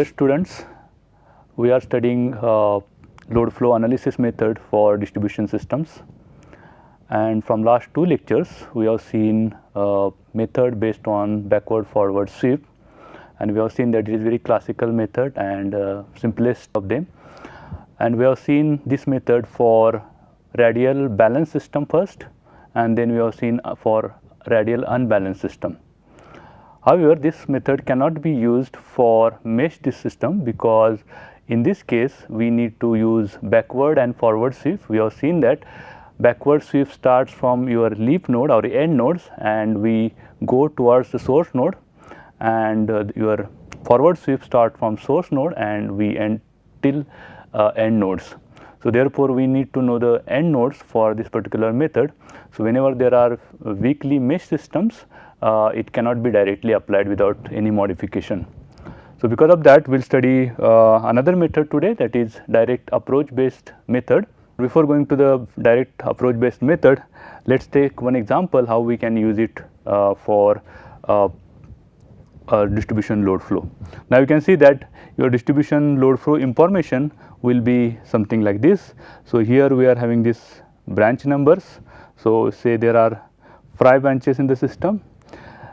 Dear students, we are studying load flow analysis method for distribution systems, and from last two lectures we have seen a method based on backward forward sweep, and we have seen that it is very classical method and simplest of them, and we have seen this method for radial balanced system first, and then we have seen for radial unbalanced system. However, this method cannot be used for meshed system because in this case we need to use backward and forward sweep. We have seen that backward sweep starts from your leaf node or end nodes and we go towards the source node, and your forward sweep start from source node and we end till end nodes. So, therefore, we need to know the end nodes for this particular method. So, whenever there are weakly mesh systems, it cannot be directly applied without any modification. So, because of that we will study another method today, that is direct approach based method. Before going to the direct approach based method, let us take one example how we can use it for distribution load flow. Now, you can see that your distribution load flow information will be something like this. So, here we are having this branch numbers. So, say there are 5 branches in the system.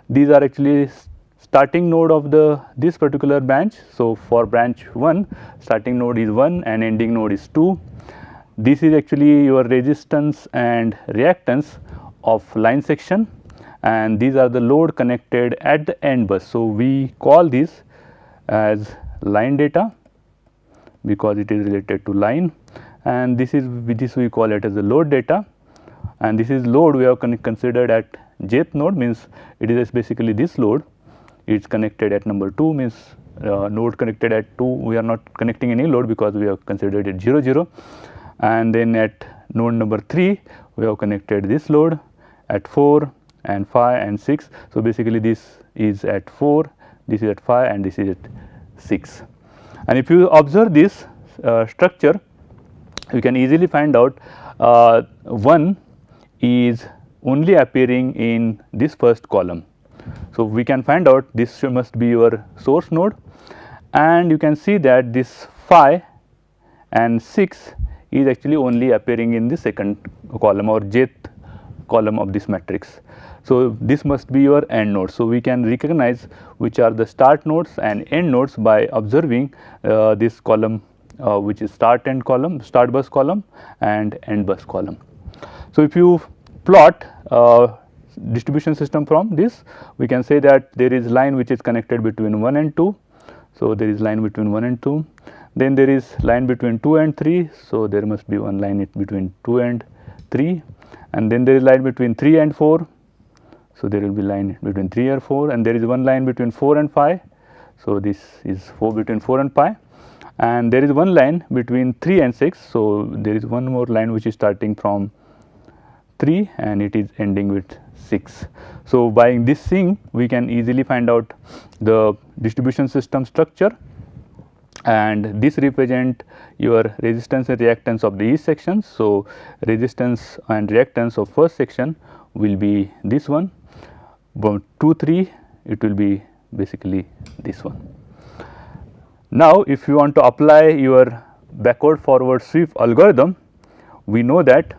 These are actually starting node of this particular branch. So, for branch 1 starting node is 1 and ending node is 2. This is actually your resistance and reactance of line section, and these are the load connected at the end bus. So, we call this as line data because it is related to line, and this we call it as the load data, and this is load we have considered at jth node, means it is basically this load. It is connected at number 2, means node connected at 2 we are not connecting any load because we have considered it 0 0, and then at node number 3 we have connected this load at 4 and 5 and 6. So, basically this is at 4, this is at 5 and this is at 6. And if you observe this structure, you can easily find out 1 is only appearing in this first column. So, we can find out this must be your source node, and you can see that this 5 and 6 is actually only appearing in the second column or jth column of this matrix. So, this must be your end node. So, we can recognize which are the start nodes and end nodes by observing this column which is start bus column and end bus column. So, if you plot distribution system from this, we can say that there is line which is connected between 1 and 2. So, there is line between 1 and 2, then there is line between 2 and 3. So, there must be one line between 2 and 3, and then there is line between 3 and 4. So, there will be line between 3 and 4, and there is one line between 4 and 5. So, this is between 4 and 5, and there is one line between 3 and 6. So, there is one more line which is starting from 3 and it is ending with 6. So, by this thing we can easily find out the distribution system structure, and this represent your resistance and reactance of the each section. So, resistance and reactance of first section will be this one, 2 3 it will be basically this one. Now, if you want to apply your backward forward sweep algorithm, we know that.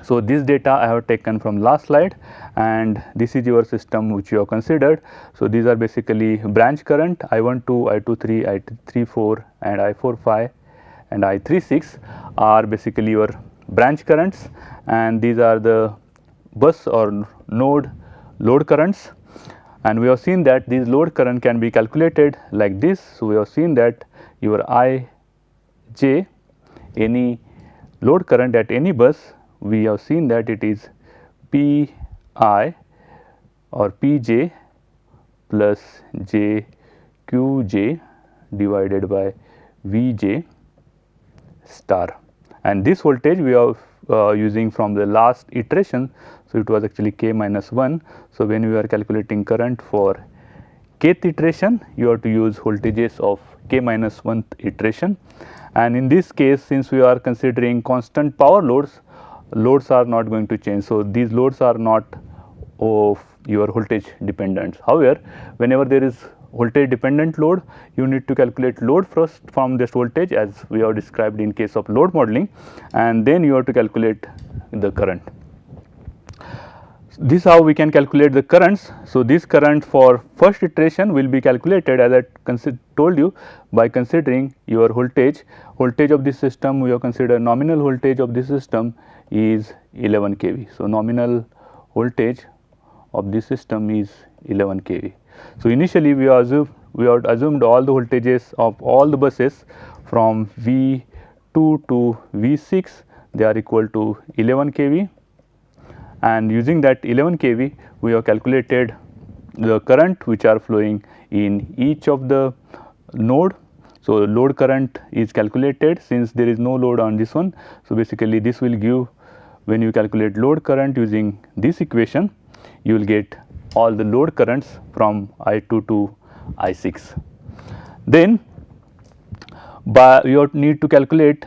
So, this data I have taken from last slide, and this is your system which you have considered. So, these are basically branch current I12, I23, I34 and I45 and I36 are basically your branch currents, and these are the bus or node load currents, and we have seen that these load current can be calculated like this. So, we have seen that your Ij, any load current at any bus, we have seen that it is Pi or Pj plus jQj divided by Vj star, and this voltage we are using from the last iteration. So, it was actually k minus 1. So, when we are calculating current for kth iteration, you have to use voltages of k minus 1th iteration, and in this case since we are considering constant power loads are not going to change. So, these loads are not of your voltage dependent. However, whenever there is voltage dependent load, you need to calculate load first from this voltage as we have described in case of load modeling, and then you have to calculate the current. This is how we can calculate the currents. So, this current for first iteration will be calculated as I told you by considering your voltage of this system. We have considered nominal voltage of this system is 11 kV. So, nominal voltage of this system is 11 kV. So, initially we have assumed all the voltages of all the buses from V2 to V6, they are equal to 11 kV, and using that 11 kV we have calculated the current which are flowing in each of the node. So, load current is calculated since there is no load on this one. So, basically this will give, when you calculate load current using this equation, you will get all the load currents from I2 to I6. Then you need to calculate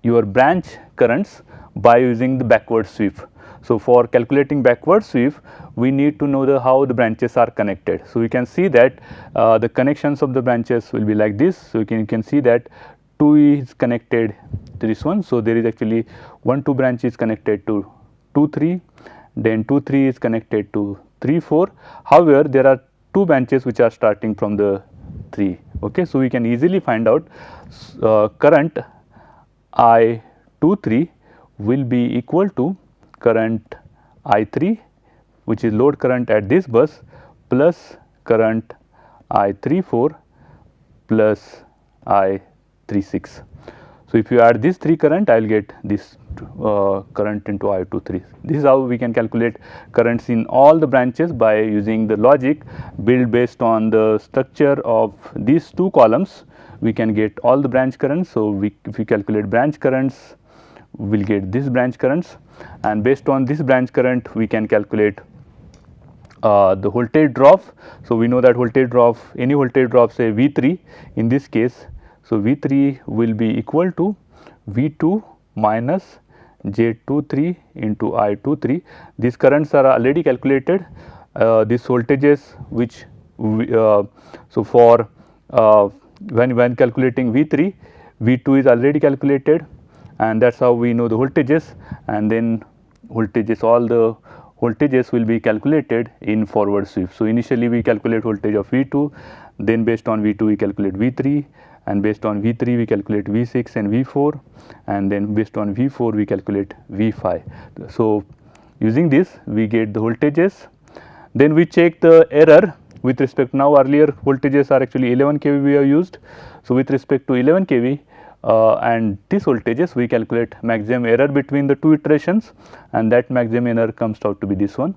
your branch currents by using the backward sweep. So, for calculating backward sweep, we need to know how the branches are connected. So, we can see that the connections of the branches will be like this. So, you can see that 2 is connected to this one. So, there is actually 1 2 branch is connected to 2 3, then 2 3 is connected to 3 4. However, there are 2 branches which are starting from the 3. Okay. So, we can easily find out current I23 will be equal to current I3, which is load current at this bus, plus current I34 plus I36. So, if you add these 3 current, I will get this current into I23. This is how we can calculate currents in all the branches by using the logic built based on the structure of these 2 columns. We can get all the branch currents. So, if we calculate branch currents, we will get this branch currents, and based on this branch current we can calculate the voltage drop. So, we know that voltage drop, any voltage drop, say V3 in this case. So, V3 will be equal to V2 minus J23 into I23. These currents are already calculated. These voltages which so for when calculating V3, V2 is already calculated, and that is how we know the voltages, and then voltages, all the voltages will be calculated in forward sweep. So, initially we calculate voltage of V2, then based on V2 we calculate V3, and based on V3 we calculate V6 and V4, and then based on V4 we calculate V5. So, using this we get the voltages, then we check the error with respect, now earlier voltages are actually 11 kV we have used. So, with respect to 11 kV and these voltages we calculate maximum error between the 2 iterations, and that maximum error comes out to be this one,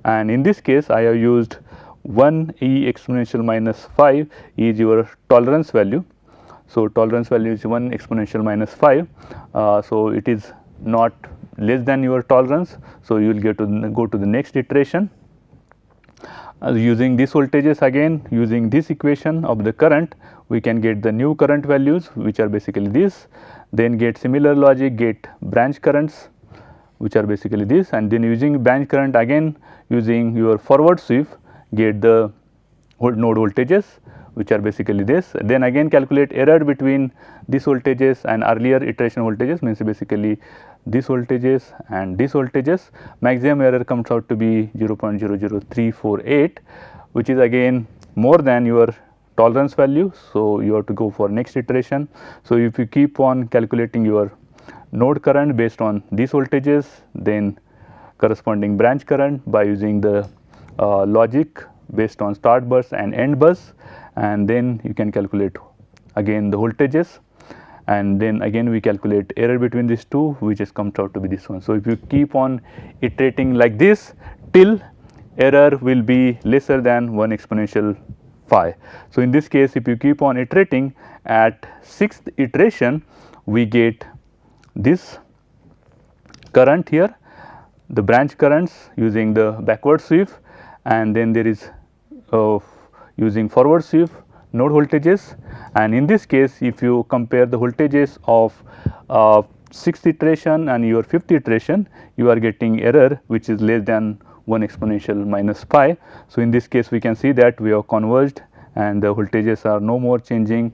and in this case I have used 1 e exponential minus 5 is your tolerance value. So, tolerance value is 1 exponential minus 5. So, it is not less than your tolerance. So, you will go to the next iteration. Using these voltages, again using this equation of the current, we can get the new current values which are basically this, then get similar logic, get branch currents which are basically this, and then using branch current again using your forward sweep get the node voltages which are basically this, then again calculate error between these voltages and earlier iteration voltages, means basically these voltages and these voltages. Maximum error comes out to be 0.00348, which is again more than your tolerance value. So, you have to go for next iteration. So, if you keep on calculating your node current based on these voltages, then corresponding branch current by using the logic based on start bus and end bus, and then you can calculate again the voltages, and then again we calculate error between these 2, which is comes out to be this one. So, if you keep on iterating like this till error will be lesser than 1 exponential phi. So, in this case if you keep on iterating, at 6th iteration we get this current here, the branch currents using the backward sweep, and then there is using forward sweep node voltages, and in this case if you compare the voltages of 6th iteration and your 5th iteration, you are getting error which is less than 1 exponential minus pi. So, in this case we can see that we have converged and the voltages are no more changing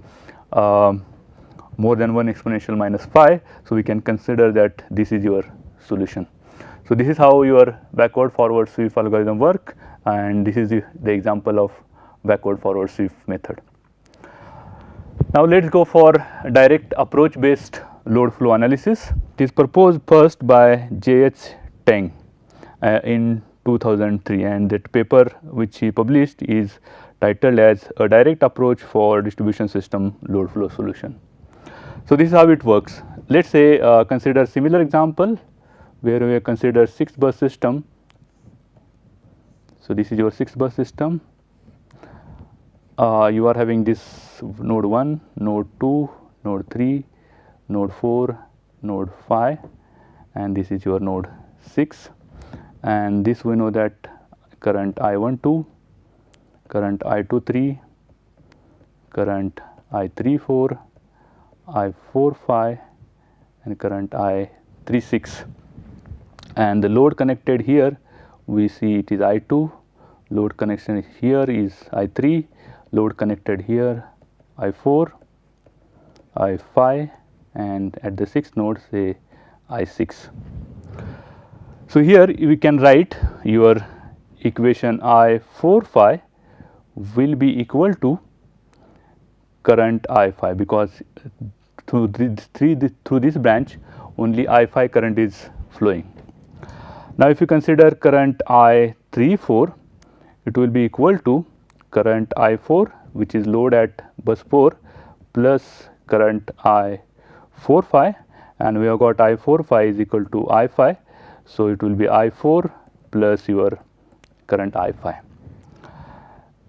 more than 1 exponential minus pi. So, we can consider that this is your solution. So, this is how your backward forward sweep algorithm work, and this is the example of backward forward sweep method. Now, let us go for direct approach based load flow analysis. It is proposed first by J.H. Teng in 2003, and that paper which he published is titled as a direct approach for distribution system load flow solution. So, this is how it works. Let us say consider similar example where we consider 6 bus system. So, this is your 6 bus system. You are having this node 1, node 2, node 3, node 4, node 5, and this is your node 6, and this we know that current I12, current I23, current I34, I45 and current I36, and the load connected here we see it is I2, load connection here is I3, load connected here I4, I5 and at the 6th node say I6. So, here we can write your equation I45 will be equal to current I5, because through this branch only I5 current is flowing. Now, if you consider current I34, it will be equal to current I4 which is load at bus 4 plus current I45, and we have got I45 is equal to I5. So, it will be I4 plus your current I5.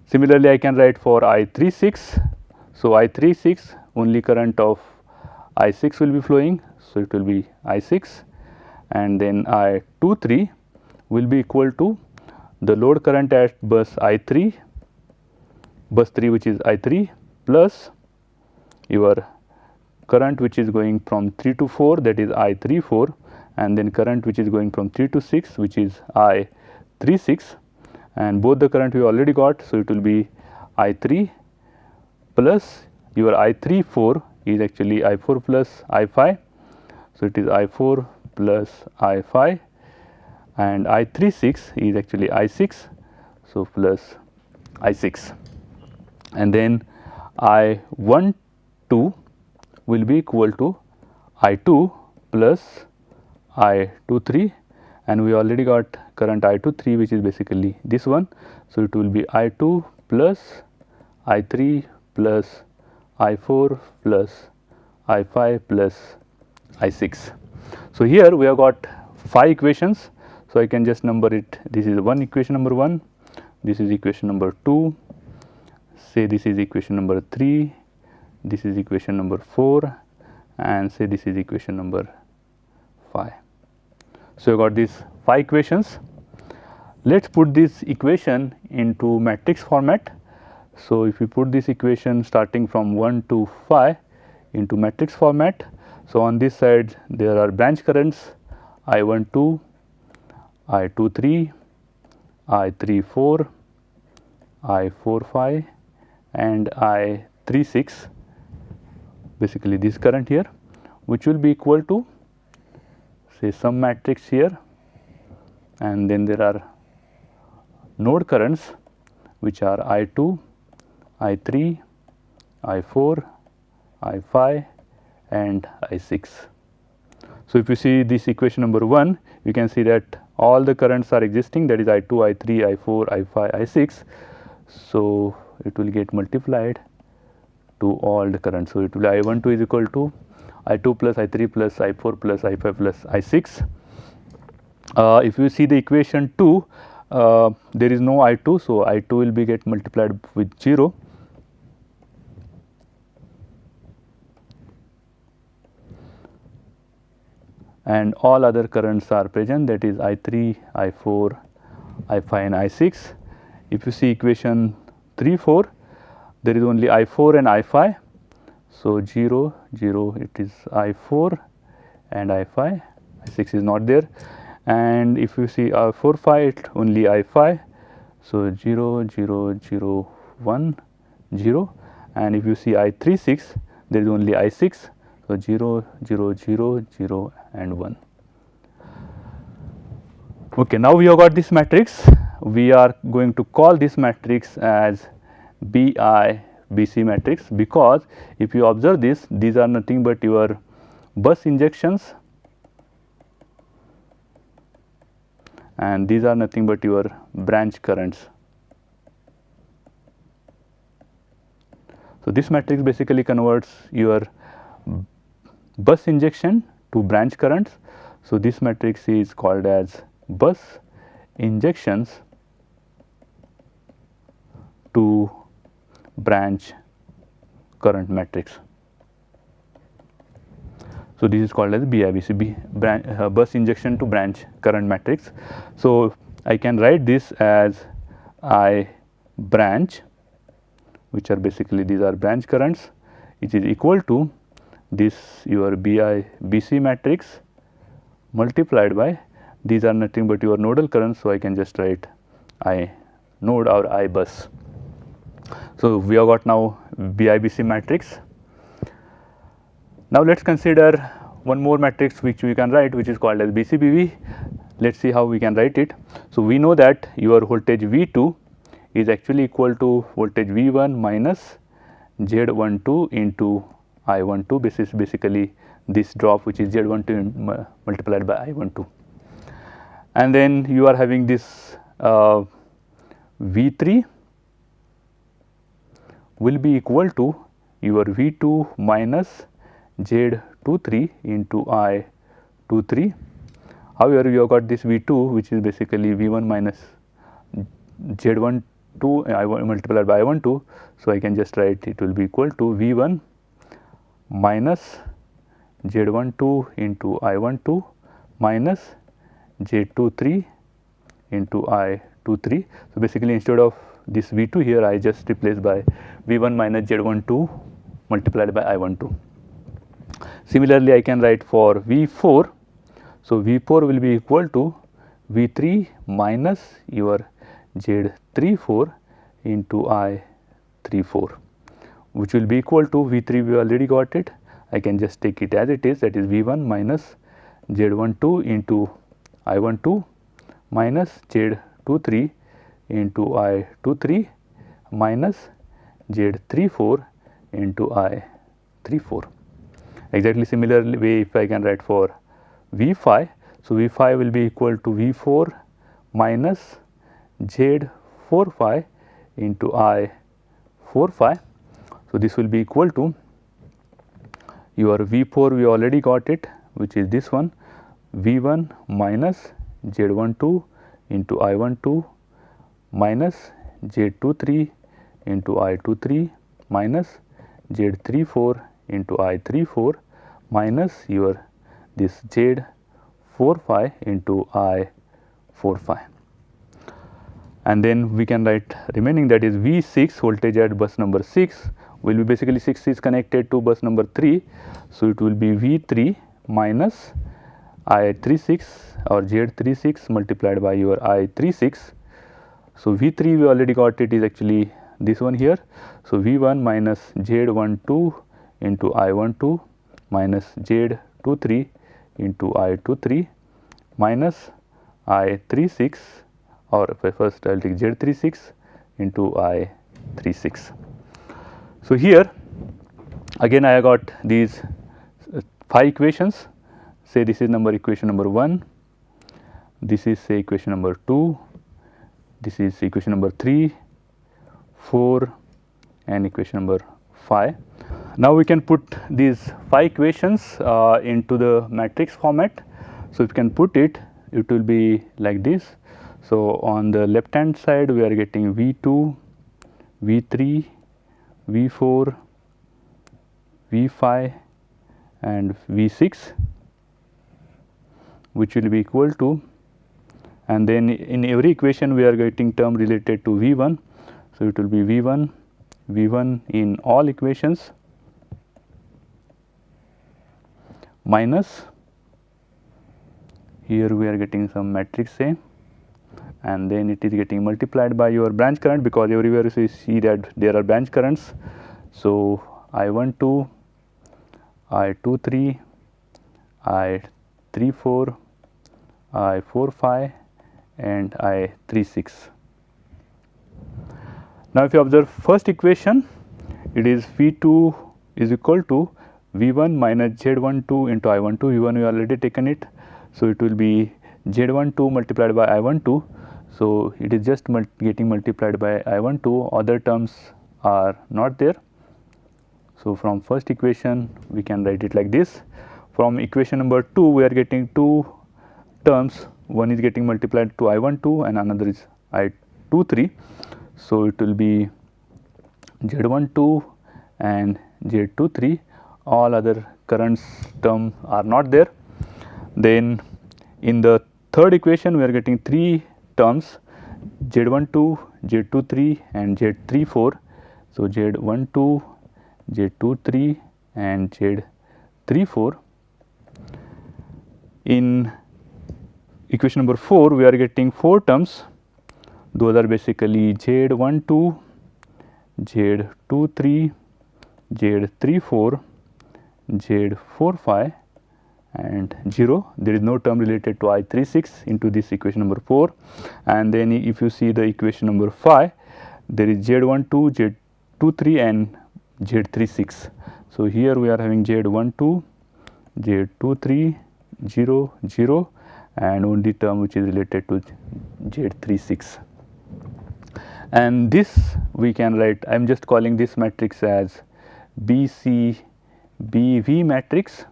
Similarly, I can write for I36. So, I36 only current of I6 will be flowing. So, it will be I6, and then I23 will be equal to the load current at bus I3, bus 3 which is I3 plus your current which is going from 3 to 4, that is I34, and then current which is going from 3 to 6 which is I36, and both the current we already got. So, it will be I3 plus your I34 is actually I4 plus I5. So, it is I4 plus I5, and I36 is actually I6. So, plus I6, and then I12 will be equal to I2 plus I23, and we already got current I23 which is basically this one. So, it will be I2 plus I3 plus I4 plus I5 plus I6. So, here we have got 5 equations. So, I can just number it. This is equation number 1, this is equation number 2, say this is equation number 3, this is equation number 4, and say this is equation number 5. So, you got these 5 equations. Let us put this equation into matrix format. So, if we put this equation starting from 1 to 5 into matrix format. So, on this side there are branch currents I12, I23, I34, I45 and I36, basically this current here, which will be equal to say some matrix here, and then there are node currents which are I2, I3, I4, I5 and I6. So, if you see this equation number 1, you can see that all the currents are existing, that is I2, I3, I4, I5, I6. So, it will get multiplied to all the currents. So, it will be I12 is equal to I2 plus I3 plus I4 plus I5 plus I6. If you see the equation 2, there is no I2. So, I2 will be get multiplied with 0. And all other currents are present, that is I3, I4, I5 and I6. If you see equation 3, 4, there is only I4 and I5. So, 0, it is I4 and I5, I6 is not there, and if you see I 4 5, it only I 5. So 0 0 0 1 0, and if you see I 3 6, there is only I 6. So 0 0 0 0 and 1. Okay, now we have got this matrix. We are going to call this matrix as BI BC matrix, because if you observe this, these are nothing but your bus injections, and these are nothing but your branch currents. So this matrix basically converts your bus injection to branch currents. So this matrix is called as bus injections to branch current matrix. So this is called as BIBC, bus injection to branch current matrix. So I can write this as I branch, which are basically these are branch currents, which is equal to this your BIBC matrix multiplied by, these are nothing but your nodal currents. So I can just write I node or I bus. So we have got now BIBC matrix. Now let us consider one more matrix which we can write, which is called as BCBV. Let us see how we can write it. So we know that your voltage V2 is actually equal to voltage V1 minus Z12 into I12. This is basically this drop, which is Z12 multiplied by I12. And then you are having this V3 will be equal to your V2 minus Z23 into I23. However, you have got this V2, which is basically V1 minus Z12 multiplied by I12. So I can just write it will be equal to V1 minus Z12 into I12 minus Z23 into I23. So basically instead of this V2 here, I just replace by V1 minus Z12 multiplied by I12. Similarly, I can write for V4. So V4 will be equal to V3 minus your Z34 into I34, which will be equal to V3, we already got it. I can just take it as it is, that is V1 minus Z12 into I12 minus Z23 into I23 minus Z34 into I34. Exactly similar way if I can write for V5. So V5 will be equal to V4 minus Z45 into I45. So this will be equal to your V4, we already got it, which is this one, V1 minus Z12 into I12 minus Z23 into I23 minus Z34 into I34 minus your this Z45 into I45. And then we can write remaining, that is V6 voltage at bus number 6 will be basically 6 is connected to bus number 3. So it will be V3 minus I36 or Z36 multiplied by your I36. So V3 we already got it, is actually this one here. So V1 minus Z12 into I12 minus Z23 into I23 minus I36, or if I first I will take Z36 into I36. So here again I got these 5 equations. Say this is equation number 1, this is say equation number 2, this is equation number 3, 4 and equation number 5. Now we can put these 5 equations into the matrix format. So if you can put it, it will be like this. So on the left hand side we are getting V2, V3, V4, V5 and V6, which will be equal to, and then in every equation we are getting term related to V1. So it will be V1, V1 in all equations minus here we are getting some matrix A, and then it is getting multiplied by your branch current, because everywhere you see that there are branch currents. So I12, I23, I34, I45 and I36. Now if you observe first equation, it is V2 is equal to V1 minus Z12 into I12. V1 we already taken it, so it will be Z12 multiplied by I12. So it is just getting multiplied by I12, other terms are not there. So from first equation we can write it like this. From equation number 2 we are getting two terms, one is getting multiplied to I12 and another is I23. So it will be Z12 and Z23, all other currents term are not there. Then in the third equation we are getting three terms, Z12, Z23 and Z34. So Z12, Z23 and Z34. In equation number 4 we are getting four terms, those are basically Z12, Z23, Z34, Z45 and 0. There is no term related to I36 into this equation number 4. And then if you see the equation number 5, there is Z12, Z23 and Z36. So here we are having Z12, Z23, 0, 0 and only term which is related to Z36. And this we can write, I am just calling this matrix as BCBV matrix.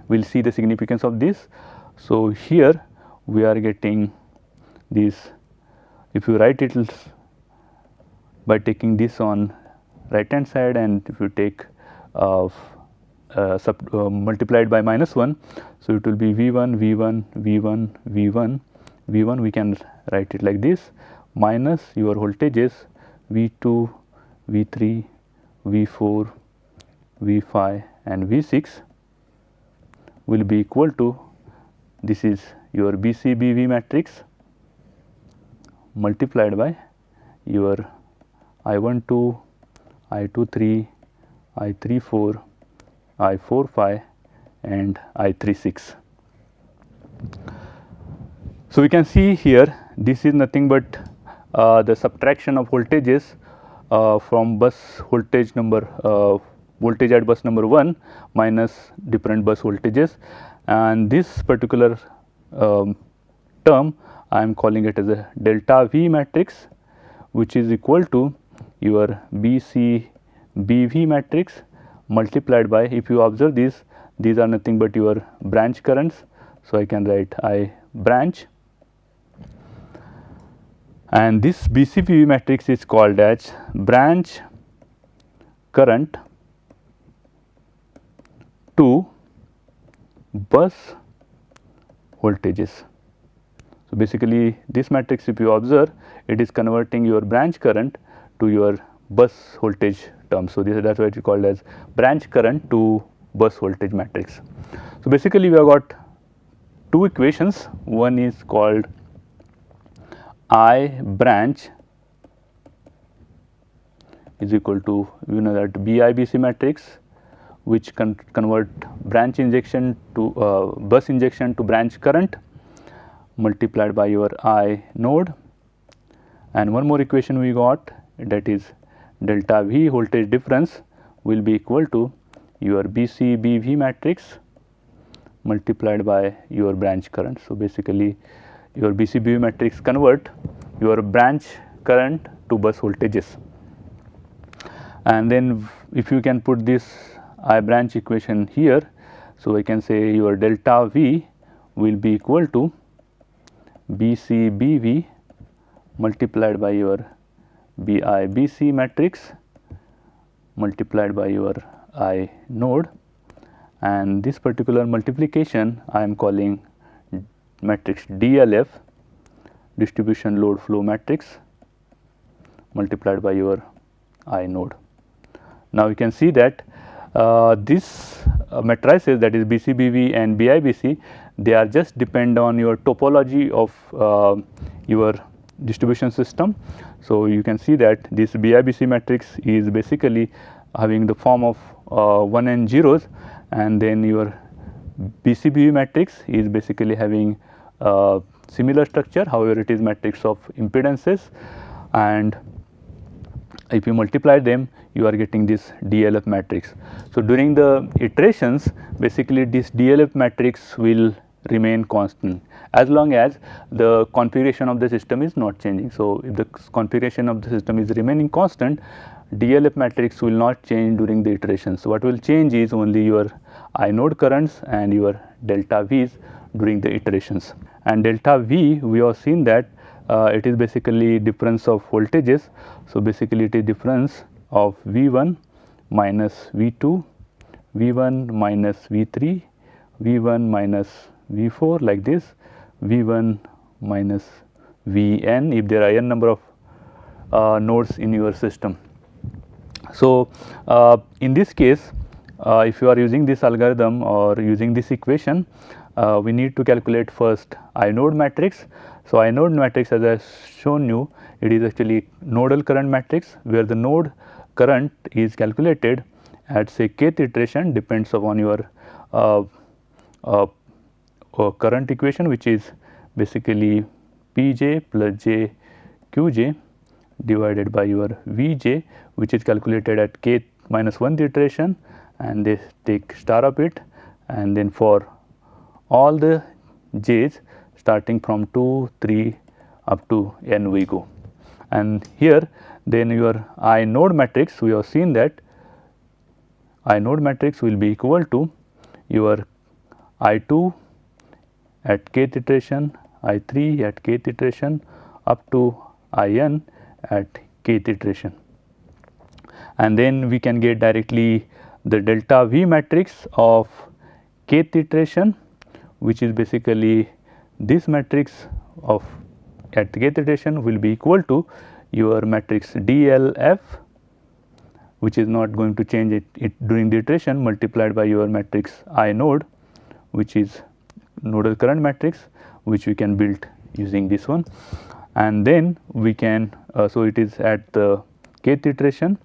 We will see the significance of this. So here we are getting this, if you write it by taking this on right hand side, and if you take multiplied by -1, so it will be V1, V1, V1, V1, V1, we can write it like this, minus your voltages V2, V3, V4, V5 and V6 will be equal to, this is your BCBV matrix multiplied by your I12, I23, I34, I45 and I36. So we can see here this is nothing but the subtraction of voltages from bus voltage number voltage at bus number 1 minus different bus voltages, and this particular term I am calling it as a delta V matrix, which is equal to your BCBV matrix multiplied by, if you observe this, these are nothing but your branch currents. So I can write I branch, and this BCBV matrix is called as branch current to bus voltages. So basically this matrix, if you observe, it is converting your branch current to your bus voltage term. So that's why it is called as branch current to bus voltage matrix. So basically we have got two equations, one is called I branch is equal to, you know, that BIBC matrix, which convert branch injection to bus injection to branch current multiplied by your I node. And one more equation we got, that is delta V voltage difference will be equal to your BCBV matrix multiplied by your branch current. So basically your BCBV matrix convert your branch current to bus voltages. And then if you can put this I branch equation here, so I can say your delta V will be equal to BCBV multiplied by your BIBC matrix multiplied by your I node, and this particular multiplication I am calling matrix DLF, distribution load flow matrix multiplied by your I node. Now you can see that This matrices, that is BCBV and BIBC, they are just depend on your topology of your distribution system. So, you can see that this BIBC matrix is basically having the form of 1 and zeros, and then your BCBV matrix is basically having similar structure, however, it is matrix of impedances, and if you multiply them you are getting this DLF matrix. So, during the iterations basically this DLF matrix will remain constant as long as the configuration of the system is not changing. So, if the configuration of the system is remaining constant, DLF matrix will not change during the iterations. So, what will change is only your I node currents and your delta V's during the iterations. And delta V, we have seen that it is basically difference of voltages. So, basically it is difference of V1 minus V2, V1 minus V3, V1 minus V4 like this, V1 minus Vn if there are n number of nodes in your system. So, in this case if you are using this algorithm or using this equation, we need to calculate first I node matrix. So, I node matrix, as I have shown you, it is actually nodal current matrix where the node current is calculated at say kth iteration, depends upon your current equation, which is basically Pj plus j Qj divided by your Vj, which is calculated at k minus 1th iteration, and they take star of it, and then for all the j's starting from 2, 3 up to n we go. And here then your I node matrix, we have seen that I node matrix will be equal to your I2 at kth iteration, I3 at kth iteration up to In at kth iteration. And then we can get directly the delta V matrix of kth iteration, which is basically this matrix of at kth iteration will be equal to your matrix DLF, which is not going to change it during the iteration, multiplied by your matrix I node, which is nodal current matrix, which we can build using this one. And then we can so it is at the kth iteration.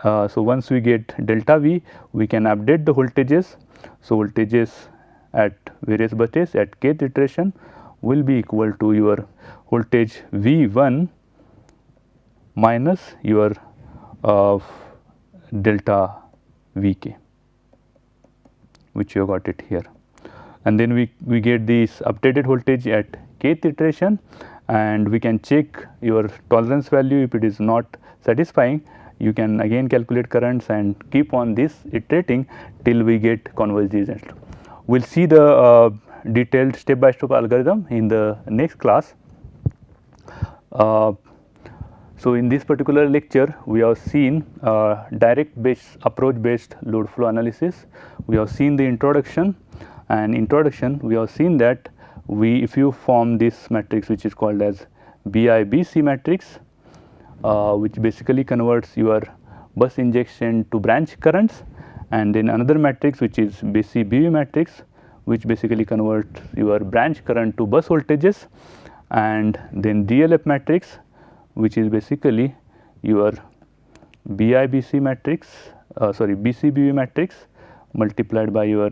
So, once we get delta V, we can update the voltages. So, voltages at various buses at kth iteration will be equal to your voltage V1 minus your delta Vk, which you have got it here. And then we get this updated voltage at kth iteration, and we can check your tolerance value. If it is not satisfying, you can again calculate currents and keep on this iterating till we get converged result. We will see the detailed step by step algorithm in the next class. So, in this particular lecture we have seen direct based approach based load flow analysis. We have seen the introduction, and we have seen that if you form this matrix which is called as BIBC matrix, which basically converts your bus injection to branch currents, and then another matrix which is BCBV matrix, which basically converts your branch current to bus voltages, and then DLF matrix, which is basically your BIBC matrix BCBV matrix multiplied by your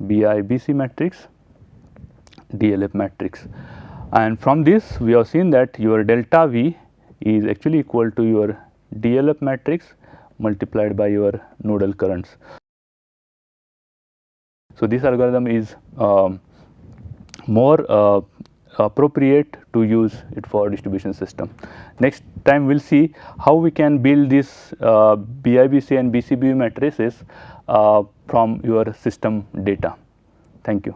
BIBC matrix DLF matrix. And from this we have seen that your delta V is actually equal to your DLF matrix multiplied by your nodal currents. So, this algorithm is more appropriate to use it for distribution system. Next time we will see how we can build this BIBC and BCBV matrices from your system data. Thank you.